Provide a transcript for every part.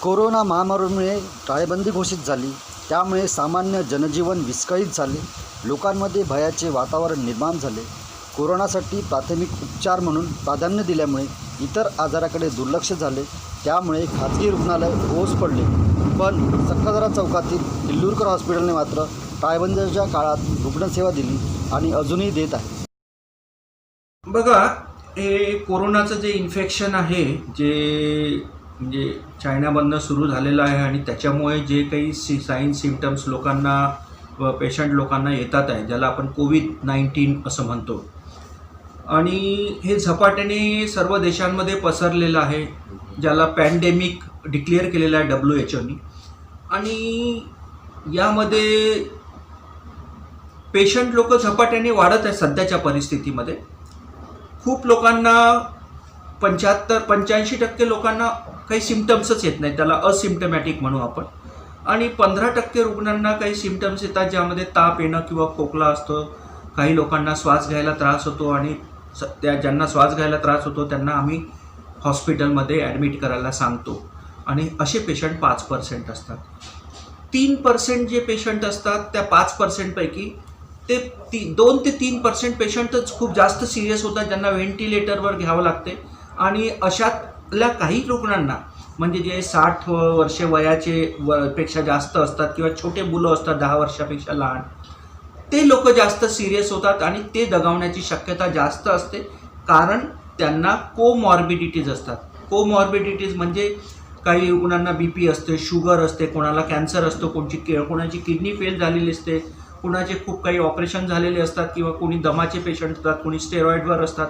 Corona महामारीमुळे टाळेबंदी घोषित झाली. त्यामुळे सामान्य जनजीवन विस्कळीत झाले. लोकांमध्ये भयाचे वातावरण निर्माण झाले. कोरोनासाठी प्राथमिक उपचार म्हणून प्राधान्य दिल्यामुळे इतर आजाराकडे दुर्लक्ष झाले. त्यामुळे खाजगी रुग्णालय ओस पडले. पण सक्काजरा चौकातील किल्लूरकर हॉस्पिटलने मात्र टाळेबंदीच्या काळात रुग्णसेवा दिली आणि अजूनही देत आहे. बघा, हे कोरोनाचं जे इन्फेक्शन आहे, जे म्हणजे चायनामधनं सुरू झालेलं आहे आणि त्याच्यामुळे जे काही साईन सिम्पटम्स लोकांना पेशंट लोकांना येतात आहे, ज्याला आपण कोविड-19 असं म्हणतो, आणि हे झपाट्याने सर्व देशांमध्ये पसरलेलं आहे, ज्याला पॅन्डेमिक डिक्लेअर केलेलं आहे WHO. आणि यामध्ये पेशंट लोक झपाट्याने वाढत आहे. सध्याच्या परिस्थितीमध्ये खूप लोकांना 85% लोकांना काही सिम्पटम्सच येत नाही, त्याला असिम्पटमॅटिक म्हणू आपण. आणि 15% रुग्णांना काही सिम्पटम्स येतात, ज्यामध्ये ताप येणं किंवा खोकला असतो. काही लोकांना श्वास घ्यायला त्रास होतो आणि ज्यांना श्वास घ्यायला त्रास होतो त्यांना आम्ही हॉस्पिटलमध्ये ॲडमिट करायला सांगतो. आणि असे पेशंट 5% असतात. 3% जे पेशंट असतात त्या 5% पैकी ते 2 ते 3% पेशंटच खूप जास्त सिरियस होतात, ज्यांना व्हेंटिलेटरवर घ्यावं लागते. आणि अशातल्या काही रुग्णांना, म्हणजे जे 60 वर्षे वयाचे पेक्षा जास्त असतात किंवा छोटे मुलं असतात 10 वर्षापेक्षा लहान, ते लोक जास्त सिरियस होतात आणि ते दगावण्याची शक्यता जास्त असते. कारण त्यांना कोमॉर्बिडिटीज असतात. कोमॉर्बिडिटीज म्हणजे काही रुग्णांना BP असते, शुगर असते, कोणाला कॅन्सर असतो, कोणाची किडनी फेल झालेली असते, कुणाचे खूप काही ऑपरेशन झालेले असतात, किंवा कोणी दमाचे पेशंट असतात, कोणी स्टेरॉइडवर असतात.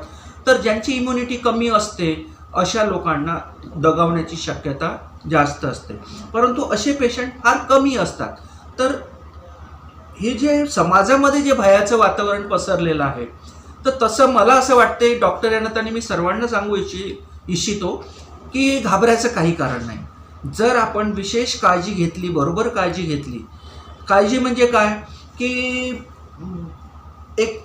तर ज्यांची इम्युनिटी कमी असते अशा लोकांना दगावण्याची शक्यता जास्त असते. परंतु असे पेशंट फार कमी असतात. तर हे जे समाजामध्ये जे भयाचं वातावरण पसरलेलं आहे, तर तसं मला असं वाटते, डॉक्टर या नात्याने मी सर्वांना सांगू इच्छितो की घाबरायचं काही कारण नाही. जर आपण विशेष काळजी घेतली, बरोबर काळजी घेतली. काळजी म्हणजे काय की एक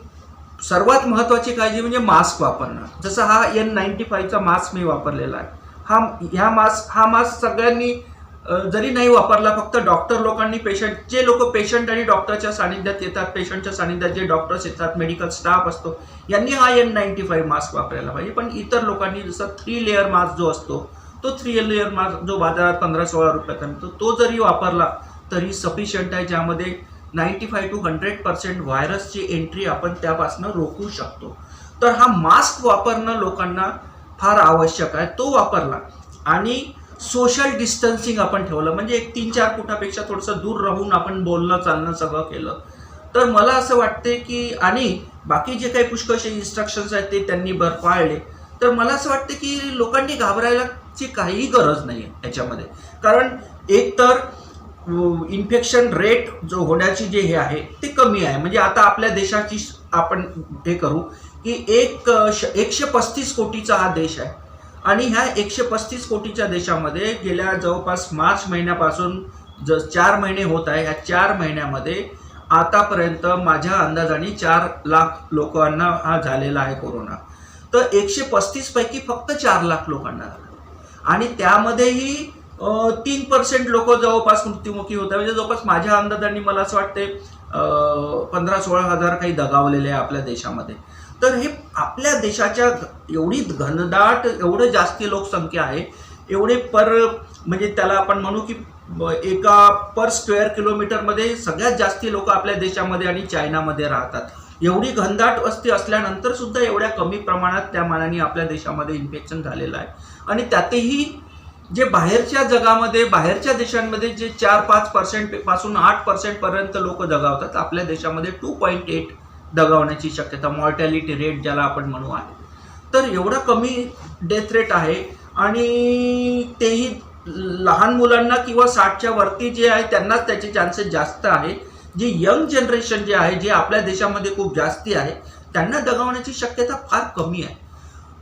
सर्वात महत्त्वाची काळजी म्हणजे मास्क वापरणं. जसं हा N95चा मास्क मी वापरलेला आहे. हा मास्क सगळ्यांनी जरी नाही वापरला, फक्त डॉक्टर लोकांनी, जे लोक पेशंट आणि डॉक्टरच्या सानिध्यात येतात, पेशंटच्या सानिध्यात जे डॉक्टर्स येतात, मेडिकल स्टाफ असतो, यांनी हा N95 मास्क वापरायला पाहिजे. पण इतर लोकांनी जसं 3 लेअर मास्क जो असतो, तो 3 लेअर मास्क जो बाजारात 15-16 रुपयात मिळतो, तो जरी वापरला तरी सफिशियंट आहे, ज्यामध्ये 95 to 100% व्हायरसची एंट्री आपण त्यापासून रोखू शकतो. तर हा मास्क वापरणं लोकांना फार आवश्यक आहे. तो वापरला आणि सोशल डिस्टन्सिंग आपण ठेवलं, म्हणजे एक 3-4 फुटापेक्षा थोडंसं दूर राहून आपण बोलणं चालणं सगळं केलं, तर मला असं वाटते की, आणि बाकी जे काही पुष्कळसे इन्स्ट्रक्शन्स आहेत ते त्यांनी पाळले, तर मला असं वाटतं की लोकांनी घाबरायची काही गरज नाही आहे याच्यामध्ये. कारण एक तर इन्फेक्शन रेट जो होण्याची जे हे आहे ते कमी आहे. म्हणजे आता आपल्या देशाची आपण हे करू की 135 कोटीचा हा देश आहे. आणि ह्या 135 कोटीच्या देशामध्ये गेल्या जवळपास मार्च महिन्यापासून 4 महिने होत आहे. ह्या 4 महिन्यामध्ये आतापर्यंत माझ्या अंदाजाने 4 लाख लोकांना हा झालेला आहे कोरोना. तर 135 पैकी फक्त 4 लाख लोकांना झाला. आणि त्यामध्येही 3% लोक जवळपास मृत्युमुखी होत आहे. म्हणजे जवळपास माझ्या अंदाजाने मला असं वाटते 15-16 हजार काही दगावलेले आहे आपल्या देशामध्ये. तर हे आपल्या देशाच्या एवढी घनदाट, एवढं जास्ती लोकसंख्या आहे, एवढे म्हणजे त्याला आपण म्हणू की पर स्क्वेअर किलोमीटरमध्ये सगळ्यात जास्ती लोक आपल्या देशामध्ये आणि चायनामध्ये राहतात. एवढी घनदाट वस्ती असल्यानंतर सुद्धा एवढ्या कमी प्रमाणात त्या मानाने आपल्या देशामध्ये इन्फेक्शन झालेलं आहे. आणि त्यातही जे बाहेरच्या जगामध्ये, बाहेरच्या देशांमध्ये जे 4-5% पासून 8% पर्यंत लोक दगावतात, आपल्या देशामध्ये 2.8 दगावण्याची शक्यता, मॉर्टॅलिटी रेट ज्याला आपण म्हणू आहे. तर एवढा कमी डेथ रेट आहे. आणि तेही लहान मुलांना किंवा 60च्या वरती जे आहे त्यांनाच त्याचे चान्सेस जास्त आहे. जे यंग जनरेशन जे आहे, जे आपल्या देशामध्ये खूप जास्ती आहे, त्यांना दगावण्याची शक्यता फार कमी आहे.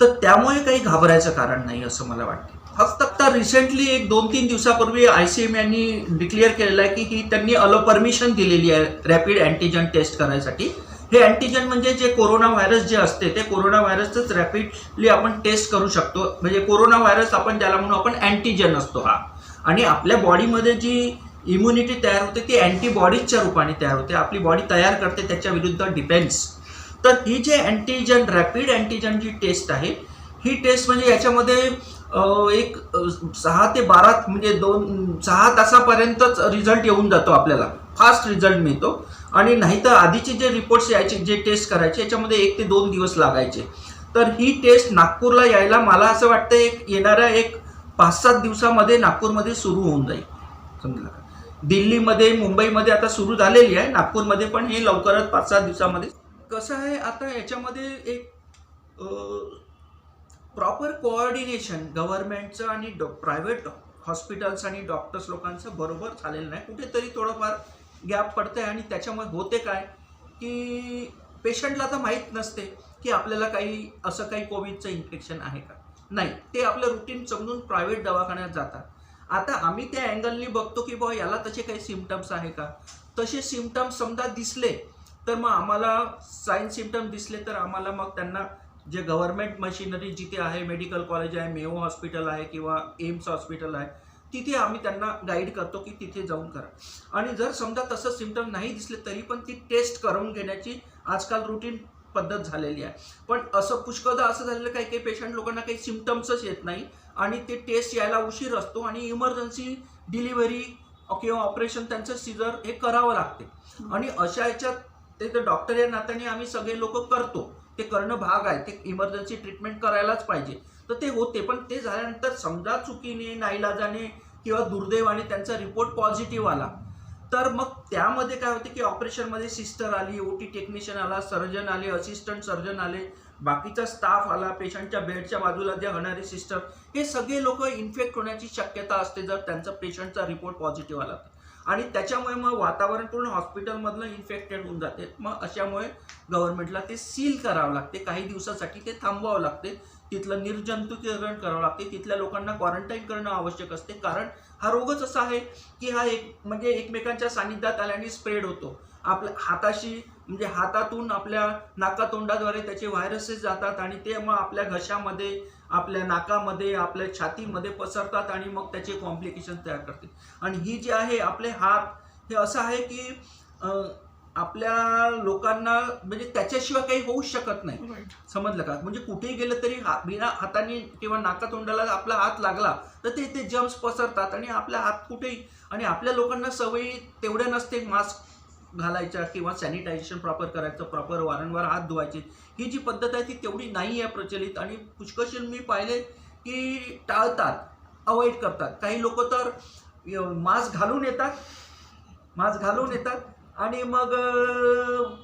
तर त्यामुळे काही घाबरायचं कारण नाही असं मला वाटतं. फक्त रिसेंटली एक 2-3 दिवसापूर्वी ICM यांनी डिक्लेअर केलेलं आहे की त्यांनी परमिशन दिलेली आहे रॅपिड अँटीजन टेस्ट करायसाठी. हे अँटीजन म्हणजे जे कोरोना व्हायरस जे असते, ते कोरोना व्हायरसच रॅपिडली आपण टेस्ट करू शकतो. म्हणजे कोरोना व्हायरस आपण ज्याला म्हणू आपण अँटीजन असतो हा. आणि आपल्या बॉडीमध्ये जी इम्युनिटी तयार होते ती अँटीबॉडीजच्या रूपाने तयार होते, आपली बॉडी तयार करते त्याच्या विरुद्ध डिफेन्स. तर ही जे अँटीजन रॅपिड अँटीजन जी टेस्ट आहे, ही टेस्ट म्हणजे याच्यामध्ये एक 6 ते 12 म्हणजे 6 तासापर्यंतच रिझल्ट येऊन जातो, आपल्याला फास्ट रिझल्ट मिळतो. आणि नाहीतर आधीचे जे रिपोर्ट्स यायचे, जे टेस्ट करायचे, याच्यामध्ये 1 ते 2 दिवस लागायचे. तर ही टेस्ट नागपूरला यायला मला असं वाटतं येणाऱ्या 5-7 दिवसामध्ये नागपूरमध्ये सुरू होऊन जाईल. समजलं का? दिल्लीमध्ये, मुंबईमध्ये आता सुरू झालेली आहे, नागपूरमध्ये पण हे लवकरच 5-7 दिवसामध्ये. कसं आहे, आता याच्यामध्ये एक प्रॉपर कोऑर्डिनेशन गव्हर्नमेंटचं आणि प्रायव्हेट हॉस्पिटल्स आणि डॉक्टर्स लोकांचं बरोबर झालेलं नाही. कुठेतरी थोडंफार गॅप पडतंय आणि त्याच्यामुळे होते काय की पेशंटला तर माहीत नसते की आपल्याला असं काही कोविडचं इन्फेक्शन आहे का नाही. ते आपलं रुटीन समजून प्रायव्हेट दवाखान्यात जातात. आता आम्ही त्या अँगलनी बघतो की बुवा याला तसे काही सिम्पटम्स आहे का. तसे सिम्पटम्स समजा दिसले तर मग आम्हाला साईन सिम्पटम दिसले तर आम्हाला मग त्यांना जे गव्हर्नमेंट मशिनरी जिथे आहे, मेडिकल कॉलेज आहे, मेयो हॉस्पिटल आहे किंवा एम्स हॉस्पिटल आहे, तिथे आम्ही त्यांना गाईड करतो की तिथे जाऊन करा. आणि जर समजा तसं सिम्पटम नाही दिसले तरी पण ती टेस्ट करून घेण्याची आजकाल रुटीन पद्धत झालेली आहे. पण असं पुष्कळदा असं झालेलं काही पेशंट लोकांना काही सिम्पटम्सच येत नाही आणि ते टेस्ट यायला उशीर असतो आणि इमर्जन्सी डिलिव्हरी किंवा ऑपरेशन त्यांचं सिजर हे करावं लागते. आणि अशा ह्याच्यात ते तर डॉक्टर या नात्याने आम्ही सगळे लोक करतो, ते करणं भाग आहे, ते इमर्जन्सी ट्रीटमेंट करायलाच पाहिजे. तर ते होते, पण ते झाल्यानंतर समजा चुकीने, नाईलाजाने किंवा दुर्दैवाने त्यांचा रिपोर्ट पॉझिटिव्ह आला तर मग त्यामध्ये काय होते की ऑपरेशनमध्ये सिस्टर आली, ओटी टेक्निशियन आला, सर्जन आले, असिस्टंट सर्जन आले, बाकीचा स्टाफ आला, पेशंटच्या बेडच्या बाजूला जे होणारे सिस्टर, हे सगळे लोक इन्फेक्ट होण्याची शक्यता असते जर त्यांचा पेशंटचा रिपोर्ट पॉझिटिव्ह आला. आणि त्याच्यामुळे मग वातावरण पूर्ण हॉस्पिटलमधलं इन्फेक्टेड होऊन जाते. मग अशामुळे गव्हर्नमेंटला ते सील करावं लागते, काही दिवसासाठी ते थांबवावं लागते, तिथलं निर्जंतुकीकरण करावं लागते, तिथल्या लोकांना क्वारंटाईन करणं आवश्यक असते. कारण हा रोगच असा आहे की हा म्हणजे एकमेकांच्या सानिध्यात आल्याने स्प्रेड होतो. आपल्या हाताशी म्हणजे हातातून आपल्या नाकातोंडाद्वारे त्याचे व्हायरसेस जातात आणि ते मग आपल्या घशामध्ये, आपल्या नाकामध्ये, आपल्या छातीमध्ये पसरतात आणि मग त्याचे कॉम्प्लिकेशन तयार करते. आणि ही जी आहे आपले हात, हे असं आहे की आपल्या लोकांना म्हणजे त्याच्याशिवाय काही होऊच शकत नाही. समजलं का? म्हणजे कुठेही गेलं तरी बिना हाताने किंवा नाकातोंडाला आपला हात लागला तर ते जर्म्स पसरतात आणि आपल्या हात कुठेही. आणि आपल्या लोकांना सवयी तेवढ्या नसते मास्क घालायच्या किंवा सॅनिटायझेशन प्रॉपर करायचं, प्रॉपर वारंवार हात धुवायचे. ही जी पद्धत आहे ती तेवढी नाही आहे प्रचलित. आणि पुष्कळ मी पाहिले की टाळतात, अवॉइड करतात. काही लोक तर मास्क घालून येतात आणि मग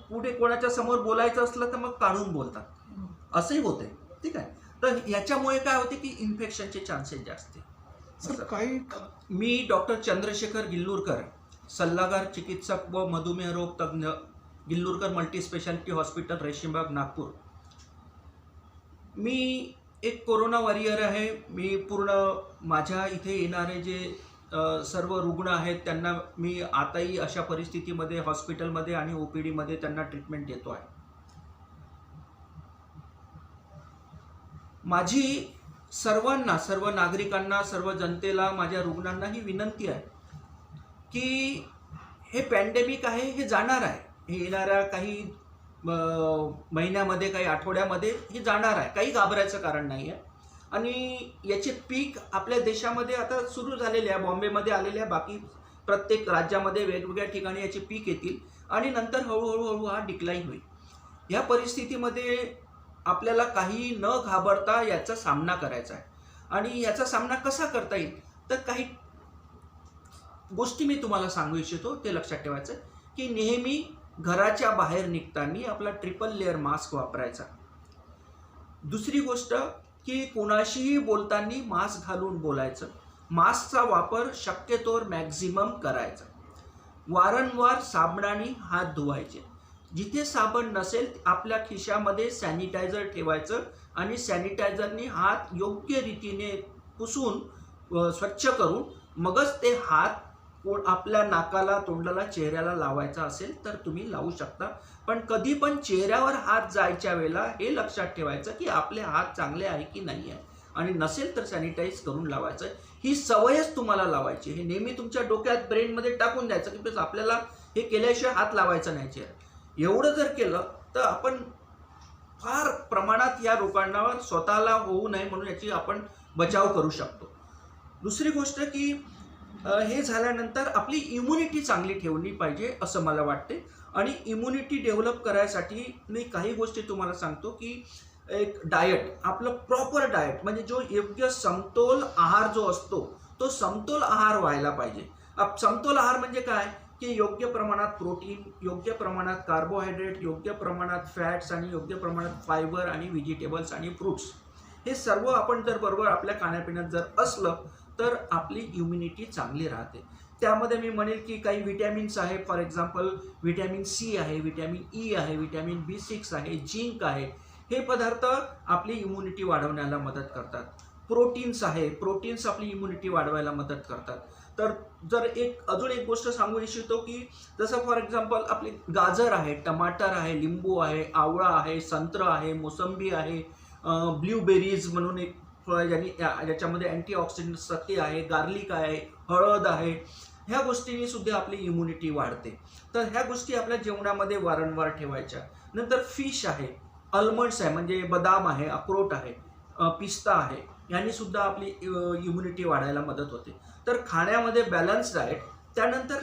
पुढे कोणाच्या समोर बोलायचं असलं तर मग काढून बोलतात. असंही होते. ठीक आहे. तर याच्यामुळे काय होते की इन्फेक्शनचे चान्सेस जास्त. मी डॉक्टर चंद्रशेखर गिल्लूरकर, सल्लागार चिकित्सक व मधुमेह रोग तज्ञ, Gillurkar multi speciality hospital, Reshimbag, Nagpur. मी एक कोरोना वॉरियर आहे. मी पूर्ण माझ्या इथे येणारे जे सर्व रुग्ण आहेत त्यांना मी आताही अशा परिस्थितीमध्ये हॉस्पिटलमध्ये आणि ओपीडीमध्ये त्यांना ट्रीटमेंट देतो आहे. माझी सर्वांना, सर्व नागरिकांना, सर्व जनतेला, माझ्या रुग्णांना ही विनंती आहे की हे पॅन्डेमिक आहे, हे जाणार आहे. हे येणाऱ्या काही महिन्यामध्ये, काही आठवड्यामध्ये हे जाणार आहे. काही घाबरायचं कारण नाही आहे. आणि याचे पीक आपल्या देशामध्ये आता सुरू झालेले आहे, बॉम्बेमध्ये आलेले आहे, बाकी प्रत्येक राज्यामध्ये वेगवेगळ्या ठिकाणी याचे पीक येतील आणि नंतर हळूहळू हा डिक्लाइन होईल. या परिस्थितीमध्ये आपल्याला काही न घाबरता याचा सामना करायचा आहे. आणि याचा सामना कसा करता येईल तर काही गोष्टी मी तुम्हाला सांगू इच्छितो. ते लक्षात ठेवायचं की नेहमी घराच्या बाहेर निघताना आपला ट्रिपल लेअर मास्क वापरायचा. दुसरी गोष्ट की कोणाशीही बोलताना मास्क घालून बोलायचं. मास्कचा वापर शक्यतोवर मॅक्झिमम करायचा. वारंवार साबणाने हात धुवायचे. जिथे साबण नसेल आपल्या खिशामध्ये सॅनिटायझर ठेवायचं आणि सॅनिटायझरने हात योग्य रीतीने पुसून स्वच्छ करून मगच ते हात आपल्या नाकाला, तोंडाला, चेहऱ्याला लावायचा असेल तर तुम्ही लावू शकता. पण कधी पण चेहऱ्यावर हात जायच्या वेळेला हे लक्षात ठेवायचं की आपले हात चांगले आहे की नाही आहे. आणि नसेल तर सॅनिटाईज करून लावायचं. ही सवयच तुम्हाला लावायची. हे नेहमी तुमच्या डोक्यात ब्रेनमध्ये टाकून द्यायचं की बस आपल्याला हे केल्याशिवाय हात लावायचा नाही चेहरा. एवढं जर केलं तर आपण फार प्रमाणात या रोगांवर स्वतःला होऊ नये म्हणून याची आपण बचाव करू शकतो. दुसरी गोष्ट की हे झाल्यानंतर आपली इम्युनिटी चांगली ठेवली पाहिजे असं मला वाटते. आणि इम्युनिटी डेव्हलप करायसाठी मी काही गोष्टी तुम्हाला सांगतो की एक डाएट, आपलं प्रॉपर डाएट म्हणजे जो योग्य समतोल आहार जो असतो तो समतोल आहार व्हायला पाहिजे. समतोल आहार म्हणजे काय की योग्य प्रमाणात प्रोटीन, योग्य प्रमाणात कार्बोहायड्रेट, योग्य प्रमाणात फॅट्स आणि योग्य प्रमाणात फायबर आणि व्हेजिटेबल्स आणि फ्रूट्स, हे सर्व आपण जर बरोबर आपल्या खाण्यापिण्यात जर असलं तर आपली इम्युनिटी चांगली राहते. त्यामध्ये मी म्हणेल की काही विटॅमिन्स आहे, फॉर एक्झाम्पल विटॅमिन सी आहे, विटॅमिन ई आहे, विटॅमिन B6 आहे, झिंक आहे. हे पदार्थ आपली इम्युनिटी वाढवण्याला मदत करतात. प्रोटीन्स आहे, प्रोटीन्स आपली इम्युनिटी वाढवायला मदत करतात. तर जर अजून एक गोष्ट सांगू इच्छितो की जसं फॉर एक्झाम्पल आपली गाजर आहे, टमाटर आहे, लिंबू आहे, आवळा आहे, संत्र आहे, मोसंबी आहे, ब्ल्यूबेरीज म्हणून एक फळ ज्याच्यामध्ये अँटीऑक्सिडंट सत्य आहे, गार्लिक आहे, हळद आहे. ह्या गोष्टींनी सुद्धा आपली इम्युनिटी वाढते. तर ह्या गोष्टी आपल्या जेवणामध्ये वारंवार ठेवायच्या. नंतर फिश आहे, अल्मंड्स आहे म्हणजे बदाम आहे, अक्रोट आहे, पिस्ता आहे, यांनी सुद्धा आपली इम्युनिटी वाढायला मदत होते. तर खाण्यामध्ये बॅलन्स डाएट. त्यानंतर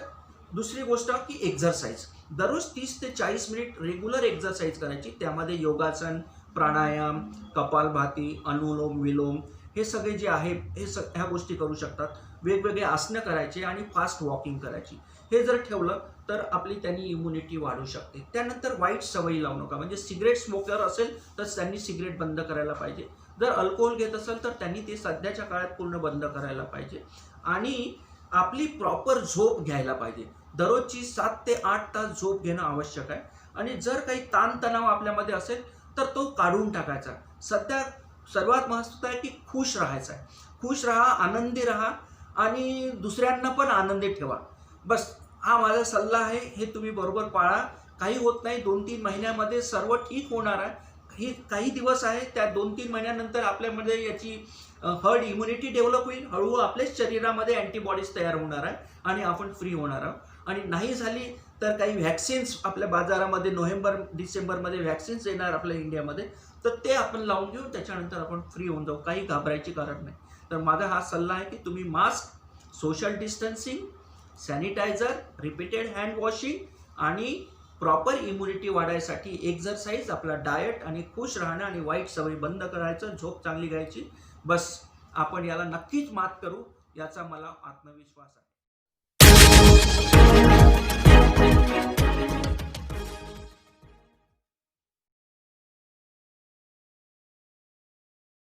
दुसरी गोष्ट की एक्झरसाइज. दररोज 30 ते 40 मिनिट रेग्युलर एक्झरसाइज करायची. त्यामध्ये योगासन, प्राणायाम, कपालभाती, अनुलोम विलोम हे सगळे जे आहे ह्या गोष्टी करू शकतात. वेगवेगळे आसनं करायचे आणि फास्ट वॉकिंग करायची. हे जर ठेवलं तर आपली त्यांनी इम्युनिटी वाढू शकते. त्यानंतर वाईट सवयी लावू नका. म्हणजे सिगरेट स्मोकर असेल तर त्यांनी सिगरेट बंद करायला पाहिजे. जर अल्कोहोल घेत असेल तर त्यांनी ते सध्याच्या काळात पूर्ण बंद करायला पाहिजे. आणि आपली प्रॉपर झोप घ्यायला पाहिजे. दररोजची 7 ते 8 तास झोप घेणं आवश्यक आहे. आणि जर काही ताणतणाव आपल्यामध्ये असेल तर तो काढून टाकायचा. सध्या सर्वात महत्त्वाचं आहे की खुश राहायचं आहे. खुश राहा, आनंदी राहा आणि दुसऱ्यांना पण आनंदी ठेवा. बस हा माझा सल्ला आहे. हे तुम्ही बरोबर पाळा. काही होत नाही, 2-3 महिन्यामध्ये सर्व ठीक होणार आहे. ही काही दिवस आहे, त्या 2-3 महिन्यानंतर आपल्यामध्ये याची हर्ड इम्युनिटी डेव्हलप होईल. हळूहळू आपल्याच शरीरामध्ये अँटीबॉडीज तयार होणार आहे आणि आपण फ्री होणार आहोत. आणि नाही झाली तर काही व्हॅक्सिन्स आपल्या बाजारामध्ये नोव्हेंबर-डिसेंबरमध्ये व्हॅक्सिन्स येणार आपल्या इंडियामध्ये, तर ते आपण लावून घेऊ. त्याच्यानंतर आपण फ्री होऊन जाऊ. काही घाबरायची कारण नाही. तर माझा हा सल्ला आहे की तुम्ही mask, social distancing, sanitiser, repeated hand washing आणि प्रॉपर इम्युनिटी वाढायसाठी एक्झरसाइज, आपला डाएट आणि खुश राहणं आणि वाईट सवयी बंद करायचं, झोप चांगली घ्यायची. बस आपण याला नक्कीच मात करू याचा मला आत्मविश्वास आहे.